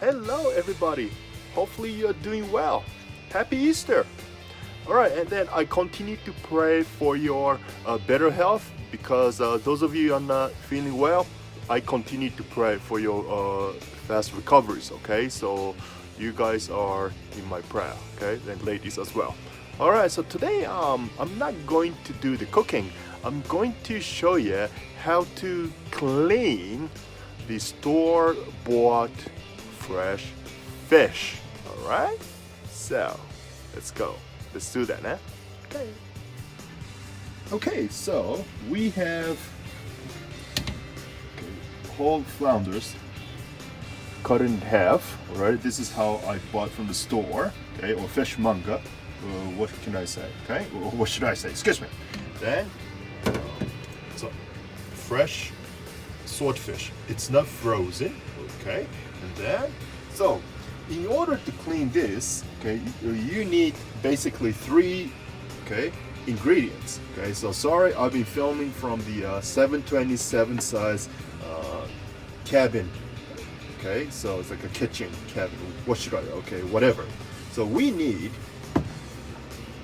Hello everybody, hopefully you're doing well. Happy Easter. Alright, and then I continue to pray for your better health because those of you who are not feeling well, I continue to pray for your fast recoveries, okay? So you guys are in my prayer, okay? And ladies as well. Alright, so today I'm not going to do the cooking. I'm going to show you how to clean the store-bought fresh fish. Alright? So, let's go. Let's do that, huh? Okay. Okay, so we have whole flounders cut in half. Alright, this is how I bought from the store, okay, or fishmonger. What can I say? Okay, or what should I say? Excuse me. Then, so fresh swordfish. It's not frozen, okay. And then, so in order to clean this, okay, you need basically three, okay, ingredients. Okay, so sorry, I've been filming from the 727 size cabin. Okay, so it's like a kitchen cabin. What should I? Okay, whatever. So we need,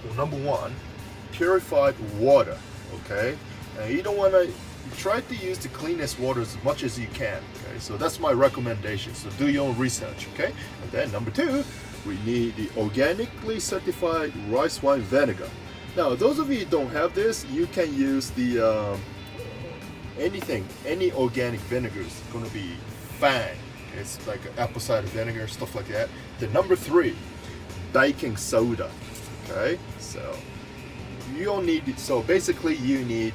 well, number one, purified water. Okay, and you don't want to try to use the cleanest water as much as you can. Okay, so that's my recommendation. So do your own research. Okay, and then number two, we need the organically certified rice wine vinegar. Now, those of you who don't have this, you can use the any organic vinegar is going to be fine. It's like apple cider vinegar, stuff like that. Then number three, baking soda. Okay, so you don't need it. So basically, you need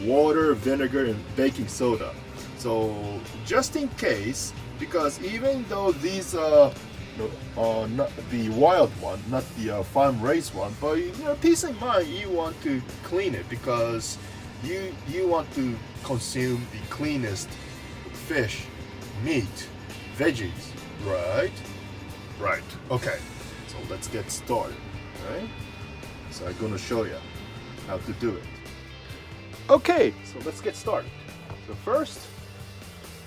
water, vinegar, and baking soda. So just in case, because even though these are not the wild one, not the farm raised one, but peace of mind, you want to clean it because you want to consume the cleanest fish, meat, veggies, right? Right. Okay. So let's get started. Right? So I'm gonna show you how to do it. Okay. So let's get started. So first,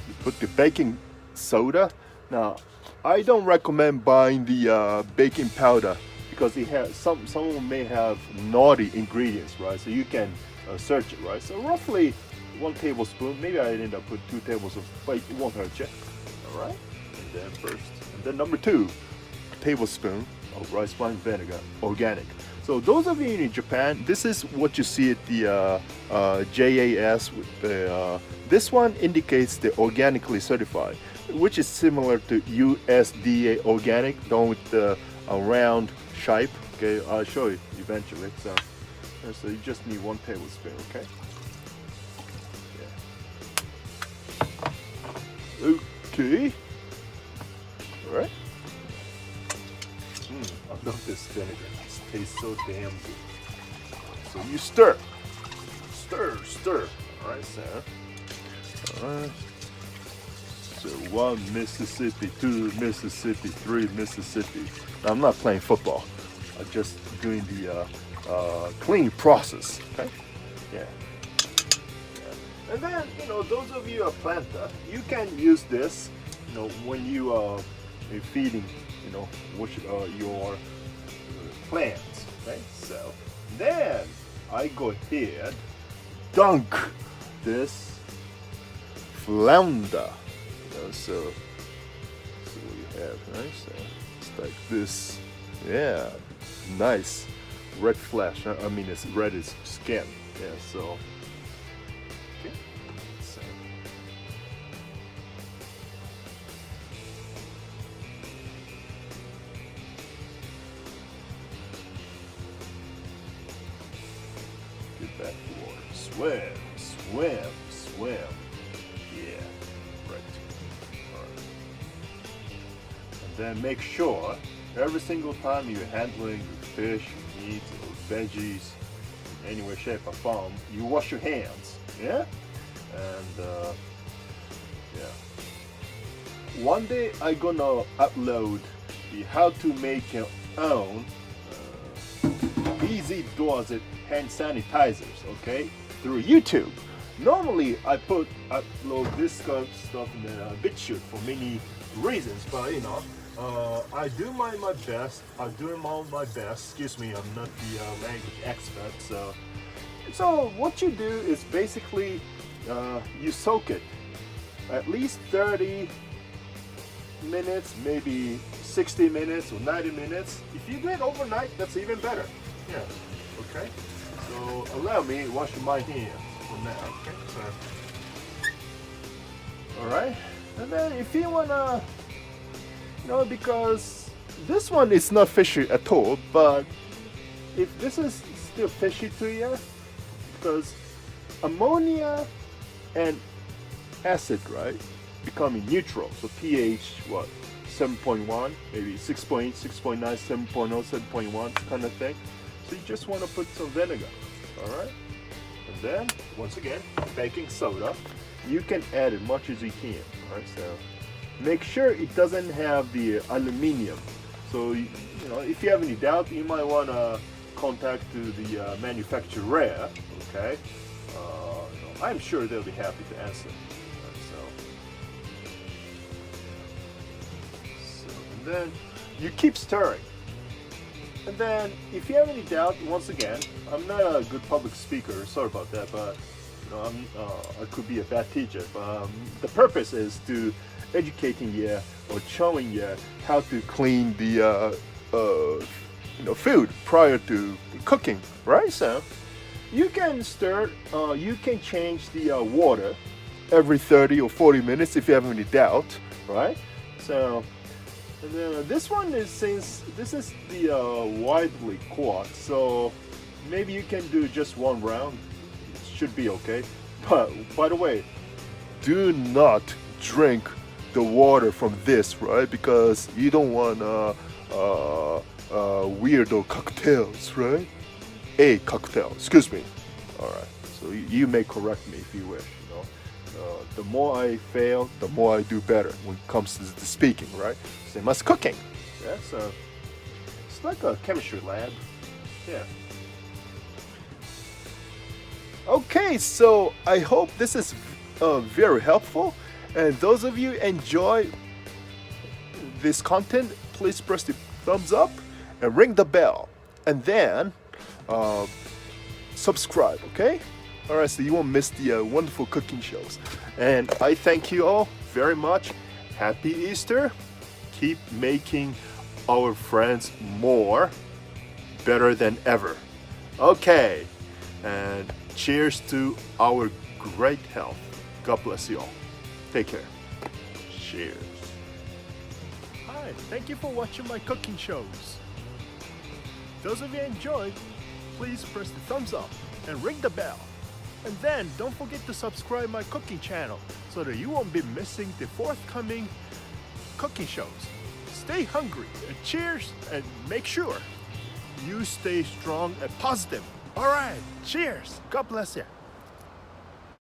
you put the baking soda. Now, I don't recommend buying the baking powder because it has some may have naughty ingredients, right? So you can search it, right? So roughly 1 tablespoon. Maybe I end up with 2 tablespoons, but it won't hurt you. All right. And then first, and then number 2 tablespoon of rice wine vinegar, organic. So those of you in Japan, this is what you see at the JAS. With the, this one indicates the organically certified, which is similar to USDA organic, the one with the round shape. Okay, I'll show you eventually. So you just need 1 tablespoon. Okay. Yeah. Okay. All right. I love this vinegar. It tastes so damn good. So you stir. All right, Sam. All right. So 1 Mississippi, 2 Mississippi, 3 Mississippi. Now, I'm not playing football. I'm just doing the cleaning process. Okay. Yeah. And then, those of you who are planter, you can use this, when you are feeding, your plants. Okay. So then I go ahead, dunk this flounder. So we have, right? So it's like this. Yeah, nice red flesh. I mean, it's red as skin. Yeah. So okay. So get back to water. Swim. Yeah. Right. All right. And then make sure every single time you're handling fish, meat, or veggies, in any way, shape, or form, you wash your hands. Yeah. And yeah. One day I'm gonna upload the how to make your own easy does it hand sanitizers. Okay, through YouTube. Normally I upload this kind of stuff in the BitChute for many reasons, but you know, I do my best. I'm doing all my best. Excuse me, I'm not the language expert. So what you do is basically you soak it at least 30 minutes, maybe 60 minutes or 90 minutes. If you do it overnight, that's even better. Yeah. Okay. So allow me to wash my hands for now. Okay. So, all right. And then if you wanna, you know, because this one is not fishy at all, but if this is still fishy to you, because ammonia and acid, right, becoming neutral. So pH, what, 7.1, maybe 6.8, 6.9, 7.0, 7.1 kind of thing. So you just want to put some vinegar, all right? And then, once again, baking soda. You can add as much as you can, all right? So make sure it doesn't have the aluminum. So, you know, if you have any doubt, you might want to contact to the manufacturer, okay? I'm sure they'll be happy to answer. And then you keep stirring. And then if you have any doubt, once again, I'm not a good public speaker, sorry about that, but you know, I could be a bad teacher. But the purpose is to educating you or showing you how to clean the you know, food prior to cooking, right? So you can stir, you can change the water every 30 or 40 minutes if you have any doubt, right? So, and then this one is, since this is the widely quart, so maybe you can do just one round. It should be okay. But by the way, do not drink the water from this, right? Because you don't want weirdo cocktails, right? A cocktail, excuse me. All right, so you may correct me if you wish. You know, the more I fail, the more I do better when it comes to the speaking, right? Same as cooking. Yeah, so it's like a chemistry lab. Yeah. Okay, so I hope this is very helpful, and those of you enjoy this content, please press the thumbs up and ring the bell, and then subscribe, okay? All right, so you won't miss the wonderful cooking shows. And I thank you all very much. Happy Easter. Keep making our friends more better than ever. Okay, and cheers to our great health. God bless you all. Take care. Cheers. Hi, thank you for watching my cooking shows. Those of you enjoyed, please press the thumbs up and ring the bell. And then don't forget to subscribe my cooking channel so that you won't be missing the forthcoming cooking shows. Stay hungry and cheers, and make sure you stay strong and positive. All right, cheers. God bless you.